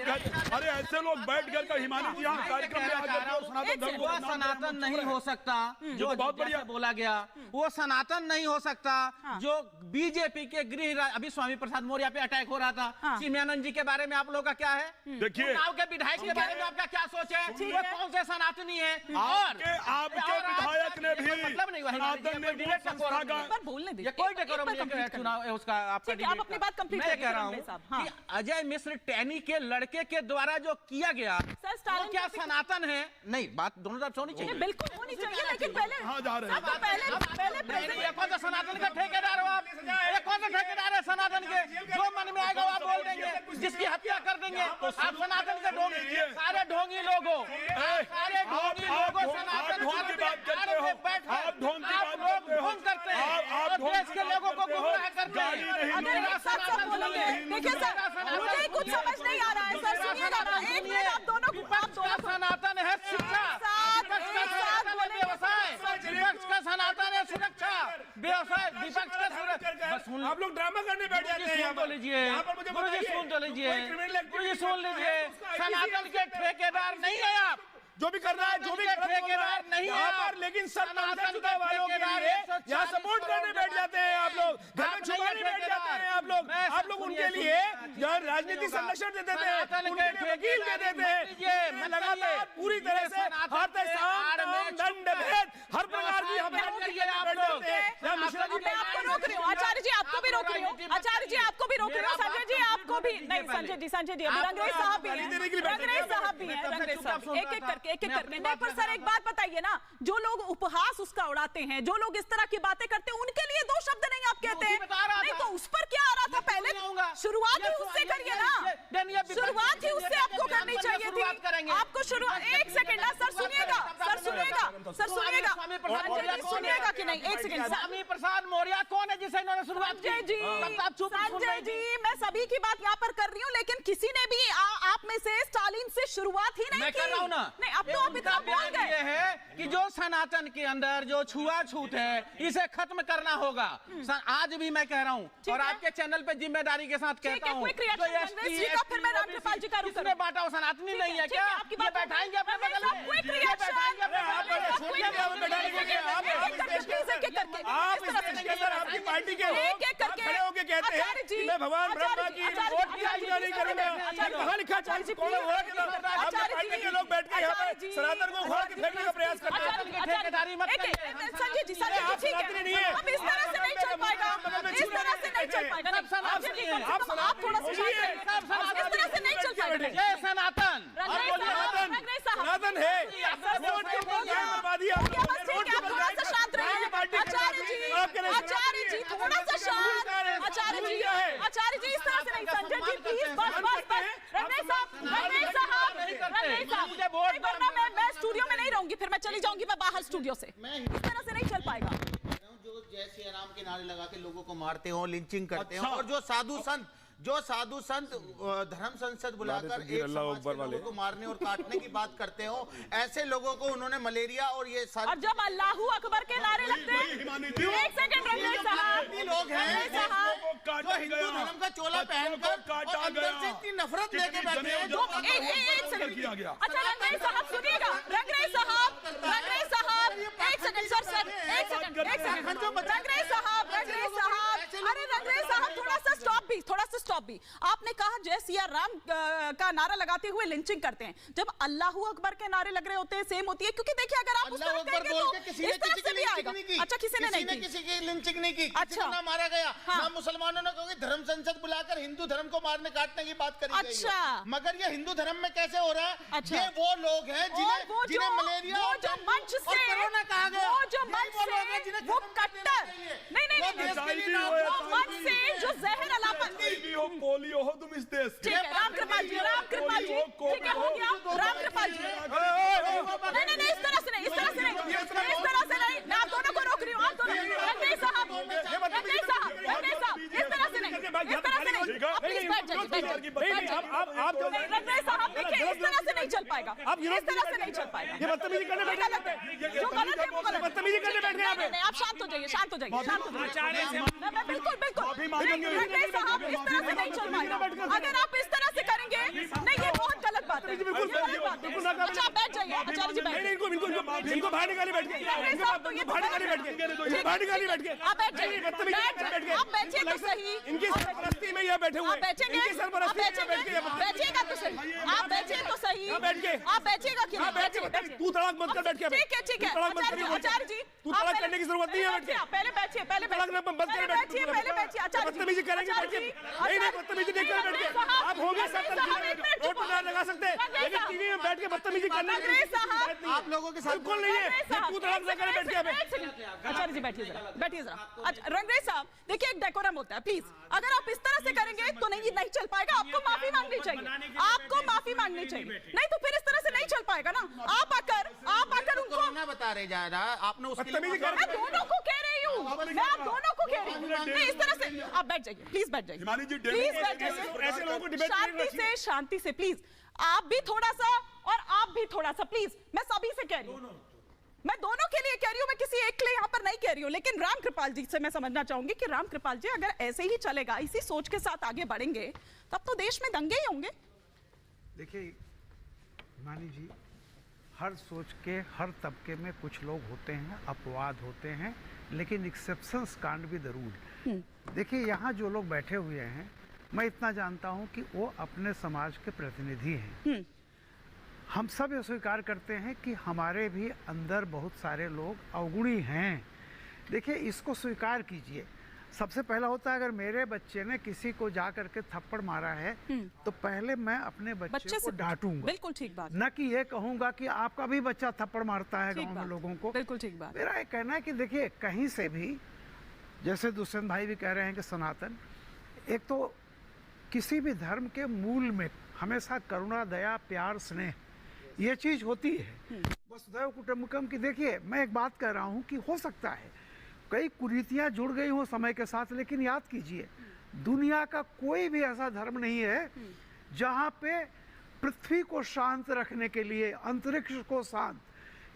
अरे ऐसे लोग बैठ कर का हिमानी जी यहाँ कार्यक्रम में आकर वो सनातन नहीं हो सकता जो बहुत बढ़िया बोला गया, वो सनातन नहीं हो सकता जो बीजेपी के गृह, अभी स्वामी प्रसाद मौर्य पे अटैक हो रहा था, चिन्मयानंद जी के बारे में आप लोगों का क्या है? देखिए, गांव के विधायक के बारे में आपका क्या सोच है? वो कौन से सनातनी है? आपके विधायक ने भी मतलब नहीं हुआ, बोलने दीजिए, कोई डेकोरम नहीं चुनाव है उसका। आपका आप अपनी बात कंप्लीट मैं कह रहा हूँ कि अजय मिश्र टैनी के लड़के के द्वारा जो किया गया वो क्या सनातन है? नहीं, बात दोनों तरफ से होनी चाहिए, बिल्कुल होनी चाहिए, लेकिन पहले ये कौन सा सनातन का ठेकेदार हो आप? ये कौन सा ठेकेदार है सनातन के? जो मन में आएगा आप बोल देंगे, जिसकी हत्या कर देंगे। आप सनातन के ढोंगी, सारे ढोंगी लोग हो, सारे ढोंगी लोग हो, सनातन धर्म के आड़ में बैठ आप लोग ढोंग करते हैं और देश के लोगों को गुमराह करते हैं। अगर एक साथ सब बोलेंगे, देखिए सर मुझे कुछ समझ नहीं आ रहा है सर, सुनिएगा ना, एक मिनट आप दोनों सनातन है शिक्षा, विपक्ष का सनातन है व्यवसाय, विपक्ष का सनातन है सुरक्षा, व्यवसाय विपक्ष का सुरक्षा। आप लोग ड्रामा करने बैठ जाते हैं। सुन तो लीजिए, सुन तो लीजिए, सुन लीजिए, सनातन के ठेकेदार नहीं है आप, जो भी कर रहा है, जो भी ठेकेदार नहीं है यहाँ पर, लेकिन सनातन वालों के लिए यहाँ सपोर्ट करने बैठ जाते हैं आप लोग, घर में छुपाने बैठ जाते हैं आप लोग उनके लिए यहाँ राजनीतिक संरक्षण दे देते हैं, उनके लिए वकील दे देते हैं, लगातार पूरी तरह से दंड भेद हर प्रकार की हम आपको रोक रही हूँ, आचार्य जी आपको भी रोक रही हूँ, आचार्य जी आपको भी रोक रही हूँ, संजय जी आपको भी नहीं, संजय जी रंगरेज साहब भी हैं, रंगरेज साहब एक एक करके नहीं, पर सर एक बात बताइए ना, जो लोग उपहास उसका उड़ाते हैं, जो लोग इस तरह की बातें करते हैं, उनके लिए दो शब्द नहीं आप कहते हैं? नहीं तो उस पर क्या आ रहा था पहले? शुरुआत ही उससे करिए ना, शुरुआत ही उससे आपको करनी चाहिए थी। आपको शुरुआत, एक सेकंड ना सर, सुनिएगा, सुनिएगा कि नहीं? एक सेकंड, स्वामी प्रसाद मौर्य कौन है जिसे इन्होंने शुरुआत की? संजय जी मैं सभी की बात यहाँ पर कर रही हूँ, लेकिन किसी ने भी आप में से स्टालिन से शुरुआत ही नहीं की। कर रहा हूँ ना, नहीं अब तो आप इतना बोल गए। ये है कि जो सनातन के अंदर जो छुआछूत है इसे खत्म करना होगा। आज भी मैं कह रहा हूँ और आपके चैनल पे जिम्मेदारी के साथ कहता हूँ, किसने बांटा वो सनातनी नहीं है क्या? ये बैठाएंगे अपने बगल में, आपकी पार्टी के खड़े होके कहते हैं कि मैं भगवान ब्रह्मा की वोट की पूजा नहीं करूंगा, कहाँ लिखा? पार्टी के लोग बैठ के यहाँ पर सनातन को उखाड़ के फेंकने का प्रयास करते हैं। संजय जी ठीक है, अब इस तरह से नहीं चल पाएगा, इस तरह से नहीं चल पाएगा। आप थोड़ा सा इस तरह से नहीं चल पाएगा। जय सनातन, सनातन है, थोड़ा सा शांत रहिए आचार्य जी, थोड़ा सा शांत, आचार्य जी इस तरह से नहीं, संजय जी प्लीज, बस रंगरेज साहब, वरना मैं स्टूडियो में नहीं रहूंगी, फिर मैं चली जाऊंगी मैं बाहर स्टूडियो से, इस तरह से नहीं चल पाएगा। जो जय श्री राम के नारे लगा के लोगों को मारते हो, लिंचिंग करते हो, और जो साधु संत धर्म संसद बुलाकर एक समाज के लोगों को मारने और काटने की बात करते हो, ऐसे लोगों को उन्होंने मलेरिया और ये सारे, और जब अल्लाहू अकबर के नारे लगते हैं, एक सेकंड रंगरेज साहब, लोग हैं जो हिंदू धर्म का चोला पहनकर और अंदर से इतनी नफरत लेके बैठे हैं। एक सेकंड, अच्छा रंगरेज साहब सुनिएगा, रंगरेज साहब एक सेकंड सर, एक सेकंड रंगरेज साहब, अरे रंगरेज साहब थोड़ा सा स्टॉप भी। आपने कहा जय सिया राम का नारा लगाते हुए लिंचिंग करते हैं, जब अल्लाहू अकबर के नारे लग रहे होते हैं सेम होती है, क्योंकि देखिए अगर आप उस तरह कहेंगे तो इस तरह से भी आएगा। अच्छा किसी ने किसी की लिंचिंग नहीं की, अच्छा ना मारा गया, ना मुसलमानों ने कहा धर्म संसद बुलाकर हिंदू धर्म को मारने काटने की बात करी गई है। मगर ये हिंदू धर्म में कैसे हो रहा है? ये वो लोग हैं जिन्हें मलेरिया और कोरोना कहा गया, वो जो मंच से वो कट्टर नहीं वो मंच से जो जहर अलापन पोलियो हो तुम इस देश के। ठीक है रामकृपाल जी, ठीक है हो गया रामकृपाल जी, नहीं इस तरह से नहीं, मैं आप दोनों को रोक रही हूँ, आप दोनों, रंगरेज साहब इस तरह से नहीं, प्लीज बैठ जाइए, रंगरेज साहब देखिए इस तरह से नहीं पाएगा। ये बदतमीजी करने बैठे हैं यहाँ पे। जो गलत है वो गलत है। बदतमीजी करने बैठ गए यहाँ पे। नहीं, आप शांत हो जाइए, शांत हो जाइए, शांत हो जाइए। बिल्कुल बिल्कुल रंगरेज साहब, इस तरह से नहीं चल पाएगा। अगर आप इस तरह से करेंगे, नहीं, ये बहुत गलत बात है, ये गलत बात है। अच्छा, आप बैठ जाइए, आचार्य जी बैठ जाइए। इनको बाहर निकाले बैठ गए, बाहर निकाले बैठ गए, बाहर निकाले बैठ गए। आप बैठ जाइए, आप बैठिए तो सही। इनकी सरपरस्ती में यहाँ बैठे हुए, आप बैठेंगे, इनकी सरपरस्ती में यहाँ बैठ गए। बैठिएगा तो सही, आप बैठिए तो सही। बैठ गए, आप बैठिएगा क्यों? तू तड़ाक मत कर, बैठ के। ठीक है, ठीक है आचार्य जी, तू तड़ाक करने की जरूरत नहीं है, बैठ के। पहले बैठिए, पहले बैठिए, पहले बैठिए आचार्य जी। बदतमीजी करेंगे बैठ के, नहीं बदतमीजी नहीं करें बैठ के। आप होंगे रोड पर लगा सकते हैं, लेकिन टीवी में बैठ के बदतमीजी करना आप लोगों के साथ बिल्कुल नहीं है। तू तड़ाक न करें बैठ के। आचार्य जी बैठिए जरा, बैठिए जरा। रंगरेज साहब देखिए, एक डेकोरम होता है, प्लीज। अगर आप इस तरह से करेंगे तो नहीं चल पाएगा। आपको माफी मांगनी चाहिए, आपको माफी मांगनी चाहिए, नहीं तो फिर इस तरह से नहीं चल पाएगा ना। आप आकर उनको ना बता रहे जा रहा, आपने उसके लिए मैं दोनों को कह रही हूँ, मैं आप दोनों को कह रही हूँ। नहीं, इस तरह से आप बैठ जाइए, प्लीज बैठ जाइए, प्लीज बैठ ऐसे लोगों को जाइए, डिबेट शांति से प्लीज। आप भी थोड़ा सा और आप भी थोड़ा सा प्लीज। मैं सभी से कह रही हूँ, मैं दोनों के लिए कह रही हूँ, मैं किसी एक के लिए यहाँ पर नहीं कह रही हूँ। लेकिन राम कृपाल जी से मैं समझना चाहूंगी कि राम कृपाल जी, अगर ऐसे ही चलेगा, इसी सोच के साथ आगे बढ़ेंगे, तब तो देश में दंगे ही होंगे। देखिए मानी जी, हर सोच के हर तबके में कुछ लोग होते हैं, अपवाद होते हैं, लेकिन एक्सेप्शंस कांड भी जरूर। देखिए यहाँ जो लोग बैठे हुए हैं, मैं इतना जानता हूँ कि वो अपने समाज के प्रतिनिधि हैं। हम सब ये स्वीकार करते हैं कि हमारे भी अंदर बहुत सारे लोग अवगुणी हैं। देखिए इसको स्वीकार कीजिए। सबसे पहला होता है, अगर मेरे बच्चे ने किसी को जा करके थप्पड़ मारा है तो पहले मैं अपने बच्चे को डांटूंगा। बिल्कुल ठीक बात। न कि ये कहूंगा कि आपका भी बच्चा थप्पड़ मारता है गांव में लोगों को। बिल्कुल ठीक बात। मेरा ये कहना है कि देखिए कहीं से भी, जैसे दुष्यंत भाई भी कह रहे हैं कि सनातन, एक तो किसी भी धर्म के मूल में हमेशा करुणा, दया, प्यार, स्नेह ये चीज होती है। वसुधैव कुटुंबकम की देखिए, मैं एक बात कह रहा हूँ कि हो सकता है कई कुरीतियां जुड़ गई हों समय के साथ, लेकिन याद कीजिए दुनिया का कोई भी ऐसा धर्म नहीं है जहाँ पे पृथ्वी को शांत रखने के लिए, अंतरिक्ष को शांत,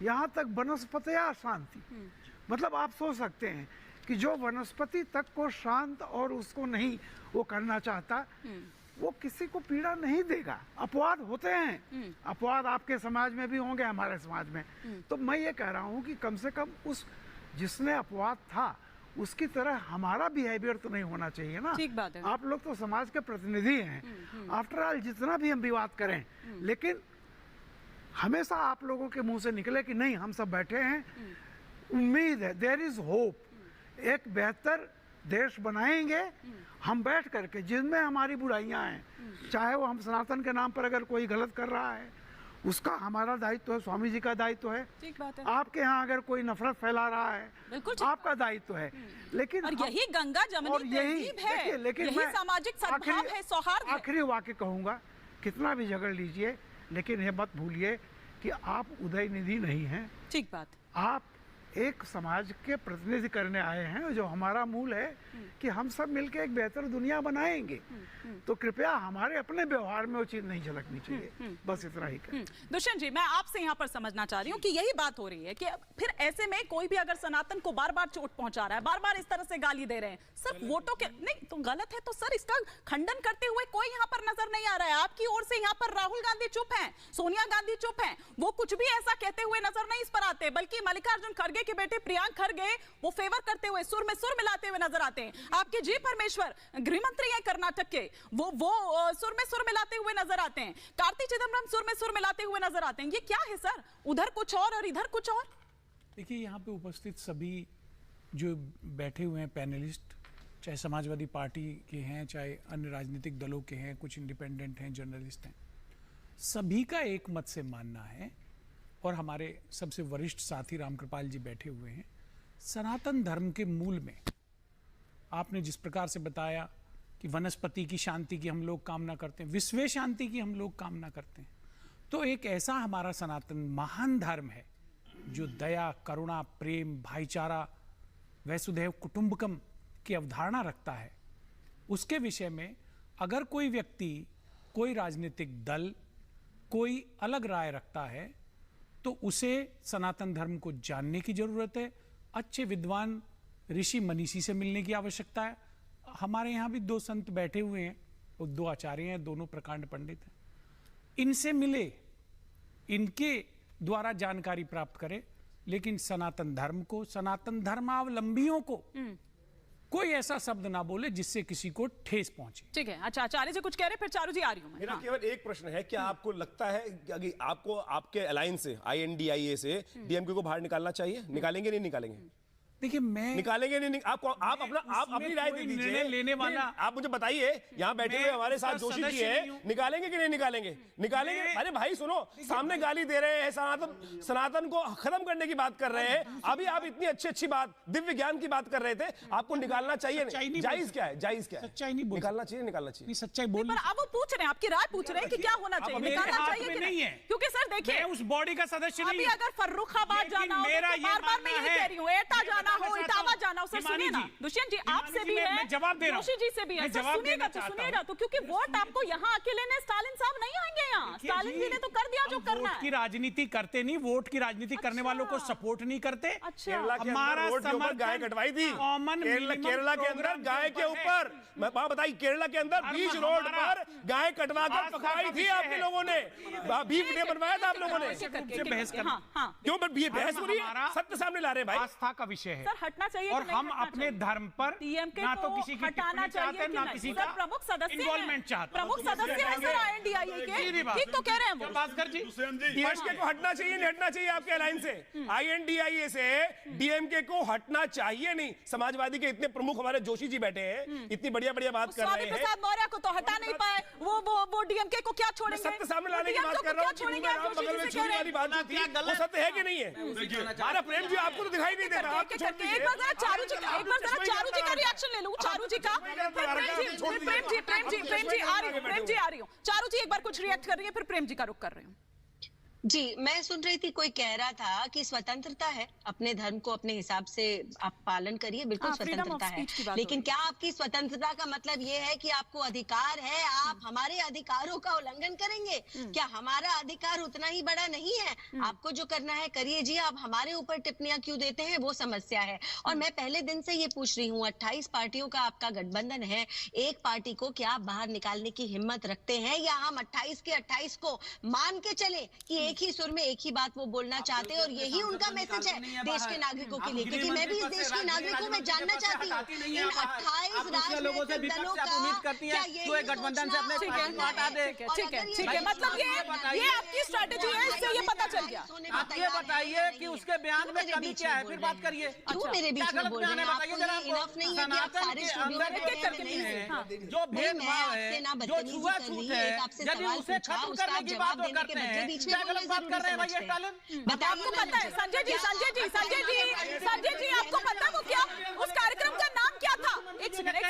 यहाँ तक वनस्पतियाँ शांति। मतलब आप सोच सकते हैं कि जो वनस्पति तक को शांत और उसको नहीं वो करना चाहता, वो किसी को पीड़ा नहीं देगा। अपवाद होते हैं, अपवाद आपके समाज में भी होंगे, हमारे समाज में। तो मैं ये कह रहा हूँ कि कम से कम उस जिसने अपवाद था उसकी तरह हमारा बिहेवियर तो नहीं होना चाहिए ना। ठीक बात है। आप लोग तो समाज के प्रतिनिधि हैं। आफ्टर ऑल जितना भी हम विवाद करें, लेकिन हमेशा आप लोगों के मुंह से निकले कि नहीं हम सब बैठे हैं, उम्मीद है, देयर इज होप, एक बेहतर देश बनाएंगे हम बैठ करके, जिनमें हमारी बुराइयां हैं, चाहे वो हम सनातन के नाम पर अगर कोई गलत कर रहा है उसका हमारा दायित्व है, स्वामी जी का दायित्व है। ठीक बात है। आपके यहाँ अगर कोई नफरत फैला रहा है आपका दायित्व है। लेकिन और यही गंगा जमनी तहजीब है, लेकिन यही सामाजिक सद्भाव है, सौहार्द है। आखिरी वाक्य कहूंगा, कितना भी झगड़ लीजिए लेकिन ये मत भूलिए कि आप उदयनिधि नहीं हैं। ठीक बात। आप एक समाज के प्रतिनिधि करने आए हैं, जो हमारा मूल है कि हम सब मिलकर एक बेहतर दुनिया बनाएंगे। तो कृपया हमारे अपने व्यवहार में वो चीज नहीं झलकनी चाहिए। बस इतना ही करें। दुष्यंत जी, मैं आपसे यहाँ पर समझना चाह रही हूँ कि यही बात हो रही है कि फिर ऐसे में कोई भी अगर सनातन को बार बार चोट पहुंचा रहा है, बार बार इस तरह से गाली दे रहे हैं, सिर्फ वोटों के नहीं तो गलत है, तो सर इसका खंडन करते हुए कोई यहाँ पर नजर नहीं आ रहा है। आपकी ओर से यहाँ पर राहुल गांधी चुप है, सोनिया गांधी चुप है, वो कुछ भी ऐसा कहते हुए नजर नहीं इस पर आते, बल्कि मल्लिकार्जुन खड़गे के बेटे प्रियांक खड़गे वो फेवर करते हुए, सुर में सुर मिलाते हुए नजर आते हैं। आपके जी परमेश्वर गृह मंत्री हैं कर्नाटक के, वो सुर में सुर मिलाते हुए नजर आते हैं। कार्ति चिदम्बरम सुर में सुर मिलाते हुए नजर आते हैं। ये क्या है सर? उधर कुछ और इधर कुछ और। देखिए यहाँ पे उपस्थित सभी जो बैठे हुए हैं पैनलिस्ट, चाहे समाजवादी पार्टी के हैं, चाहे अन्य राजनीतिक दलों के हैं, कुछ इंडिपेंडेंट हैं, जर्नलिस्ट हैं, सभी का एक मत से मानना है, और हमारे सबसे वरिष्ठ साथी रामकृपाल जी बैठे हुए हैं, सनातन धर्म के मूल में आपने जिस प्रकार से बताया कि वनस्पति की शांति की हम लोग कामना करते हैं, विश्व शांति की हम लोग कामना करते हैं, तो एक ऐसा हमारा सनातन महान धर्म है जो दया, करुणा, प्रेम, भाईचारा, वसुधैव कुटुंबकम की अवधारणा रखता है। उसके विषय में अगर कोई व्यक्ति, कोई राजनीतिक दल कोई अलग राय रखता है तो उसे सनातन धर्म को जानने की जरूरत है, अच्छे विद्वान ऋषि मनीषी से मिलने की आवश्यकता है। हमारे यहाँ भी 2 संत बैठे हुए हैं, वो 2 आचार्य हैं, दोनों प्रकांड पंडित हैं, इनसे मिले, इनके द्वारा जानकारी प्राप्त करे, लेकिन सनातन धर्म को, सनातन धर्मावलंबियों को कोई ऐसा शब्द ना बोले जिससे किसी को ठेस पहुंचे। ठीक है, अच्छा आचार्य जी कुछ कह रहे, फिर चारू जी आ रही हूं मैं। मेरा केवल एक प्रश्न है, क्या आपको लगता है कि आपको आपके अलायंस से, INDIA से डीएमके को बाहर निकालना चाहिए? निकालेंगे नहीं निकालेंगे? देखिए मैं निकालेंगे नहीं, आप अपनी राय दे दीजिए। लेने वाला आप मुझे बताइए, यहाँ बैठे हुए हमारे साथ जोशी जी है, निकालेंगे कि नहीं निकालेंगे? निकालेंगे। अरे भाई सुनो, सामने गाली दे रहे हैं, सनातन को खत्म करने की बात कर रहे हैं। अभी आप इतनी अच्छी बात, दिव्य ज्ञान की बात कर रहे थे, आपको निकालना चाहिए। जायज क्या है? जायज क्या है? सच्चाई नहीं निकालना चाहिए, निकालना चाहिए। सच्चाई बोल, अब वो पूछ रहे हैं, आपकी राय पूछ रहे हैं कि क्या होना चाहिए, निकालना चाहिए कि नहीं? क्योंकि सर देखिए, उस बॉडी का सदस्य नहीं। अभी अगर फर्रुखाबाद जाना हो, बार-बार मैं यही कह रही हूँ, एटा जाना हो, इटावा जाना हो, सर सुनिए ना, दुष्यंत जी आपसे भी है, जवाब दे रहा हूं, जोशी जी से भी है, सर सुनिएगा तो, क्योंकि वोट आपको यहाँ अकेले ने, स्टालिन साहब नहीं आएंगे यहाँ, स्टालिन जी ने तो कर दिया जो करना है। वोट की राजनीति करते नहीं, वोट की राजनीति करने वालों को सपोर्ट नहीं करते। हमारा समर्थन गाय कटवाई थी, केरला के अंदर गाय के ऊपर, मैं बताइए, केरला के अंदर बीच रोड पर गाय कटवा कर पकवाई थी आपके लोगों ने, बीफ डे बनवाया था आप लोगों ने। बहस कर, क्यों बहस हो रही है? सत्य सामने ला रहे हैं भाई। आस्था का विषय है, सर हटना चाहिए और हम अपने धर्म पर ना तो किसी की टिप्पणी चाहते हैं, ना किसी का प्रमुख सदस्य इन्वॉल्वमेंट चाहते हैं। प्रमुख सदस्य है सर INDIA के, ठीक तो कह रहे हैं वो। भास्कर जी, डीएमके को हटना चाहिए नहीं हटना चाहिए आपके अलायंस से? INDIA से डीएमके को हटना चाहिए नहीं? समाजवादी के इतने प्रमुख हमारे जोशी जी बैठे हैं, इतनी बढ़िया बात कर रहे हैं। स्वामी प्रसाद मौर्य को तो हटा नहीं पाए, वो डीएमके को क्या छोड़ेंगे? सत्य सामने लाने की बात कर रहा हूँ, वाली बात जो थी वो सत्य है कि नहीं है? हमारा प्रेम जी आपको तो दिखाई नहीं देता। एक बार जरा चारू जी का रिएक्शन ले लूं, चारू जी का, प्रेम जी आ रही हूं, चारू जी एक बार कुछ रिएक्ट कर रही है, फिर प्रेम जी का रुख कर रही हूं। जी, मैं सुन रही थी, कोई कह रहा था कि स्वतंत्रता है, अपने धर्म को अपने हिसाब से आप पालन करिए, बिल्कुल स्वतंत्रता है, लेकिन क्या आपकी स्वतंत्रता का मतलब ये है कि आपको अधिकार है, आप हमारे अधिकारों का उल्लंघन करेंगे? क्या हमारा अधिकार उतना ही बड़ा नहीं है? आपको जो करना है करिए जी, आप हमारे ऊपर टिप्पणियां क्यों देते हैं, वो समस्या है। और मैं पहले दिन से ये पूछ रही हूँ, 28 पार्टियों का आपका गठबंधन है, एक पार्टी को क्या आप बाहर निकालने की हिम्मत रखते हैं, या हम 28 के 28 को मान के चले कि एक ही सुर में एक ही बात वो बोलना चाहते हैं, और यही उनका मैसेज है देश के नागरिकों के लिए? क्योंकि मैं भी इस देश की नागरिक हूँ, मैं जानना चाहती हूँ इन 28 राजनीतिक दलों का क्या ये गठबंधन से अपने हटा दे? ठीक है, मतलब ये आपकी स्ट्रेटेजी है, इससे ये पता चल गया। आप ये बताइए कि उसके बयान में कमी क्या है, फिर बात करिए। क्यों मेरे बीच में बोल रहे हैं? आपको इनफ नहीं है कि आप सारे स्टूडियो जो भेदभाव है, जो छुआछूत है, यदि उसे खत्म करने की बात वो करते हैं, क्या गलत बात कर रहे हैं भाई स्टालिन? आपको पता है संजय जी, आपको पता है वो क्या, उस कार्यक्रम का नाम क्या था? एक संजय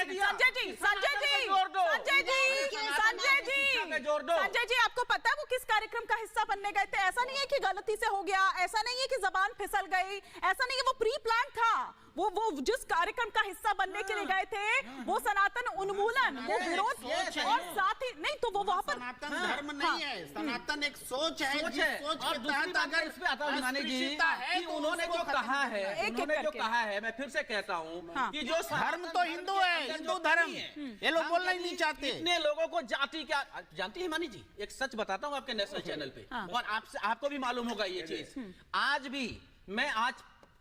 जी आपको पता है वो किस कार्यक्रम का हिस्सा बनने गए थे? ऐसा नहीं है कि गलती से हो गया, ऐसा नहीं है कि जबान फिसल गई, ऐसा नहीं है, वो प्री प्लान था। वो जिस कार्यक्रम का हिस्सा बनने के लिए गए थे, वो सनातन उन्मूलन, वो विरोध, और साथ ही नहीं तो वो वहां पर सनातन धर्म नहीं है, सनातन एक सोच है, सोच के तहत अगर इस पे आता हूं माने जी कि उन्होंने जो कहा है, मैं फिर से कहता हूं कि जो धर्म तो हिंदू है, हिंदू धर्म, ये लोग बोलना ही नहीं चाहते। इतने लोगों को जाति क्या जानती है मानी जी? एक सच बताता हूं आपके नेशनल चैनल पे, और आपको भी मालूम होगा ये चीज। आज भी मैं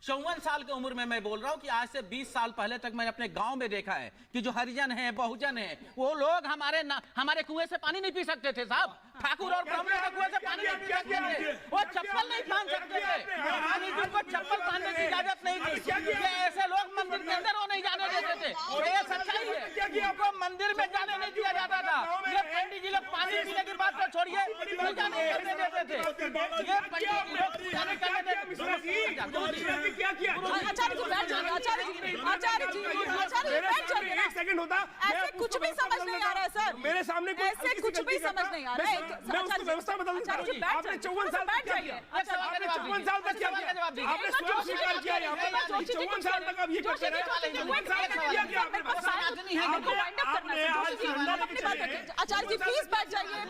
54 साल की उम्र में मैं बोल रहा हूं कि आज से 20 साल पहले तक मैंने अपने गांव में देखा है कि जो हरिजन हैं, बहुजन हैं, वो लोग हमारे कुएं से पानी नहीं पी सकते थे साहब। ठाकुर और ब्राह्मणों के कुएं से पानी नहीं पी सकते थे, वो चप्पल नहीं पहन सकते थे, हमारी जिनको चप्पल पहनने की इजाजत नहीं थी। ये ऐसे लोग मंदिर के अंदर वो नहीं जाने देते थे, ये सच्चाई है। उनको मंदिर में जाने नहीं दिया जाता था। ये पंडित जी लोग पानी पीने की बात तो छोड़िए, पूजा नहीं करने देते थे। ये पंडित जी लोग पूजा नहीं करने देते। क्या किया? आचार्य जी बैठ जाइए, आचार्य जी बैठ जाइए। एक सेकंड होता, ऐसे कुछ भी समझ नहीं आ रहा है सर, मेरे सामने ऐसे कुछ भी समझ नहीं आ रहा है। मैं उसको व्यवस्था बदल दूंगा। आपने 54 साल बैठ जाइए, आपने 54 साल तक क्या किया? आपने स्वयं स्वीकार किया यहाँ पर 54 साल तक आप ये करते रहे। 54 साल तक किया क्या आपने? आचार्य जी प्लीज बैठ जाइए,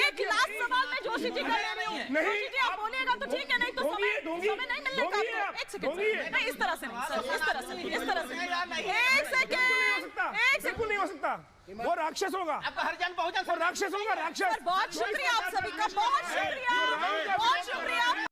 एक लास्ट सवाल में जोशी जी का ले रही हूँ। नहीं, जोशी जी आप बोलिएगा तो ठीक है, नहीं तो समय नहीं मिलने का आपको। एक सेकंड नहीं, इस तरह से नहीं सर, इस तरह से नहीं, इस तरह से नहीं। एक सेकंड बिल्कुल नहीं हो सकता, वो राक्षस होगा, आपका हर जान पहुंचा, वो राक्षस होगा, राक्षस। बहुत शुक्रिया आप सभी का, बहुत शुक्रिया, बहुत शुक्रिया।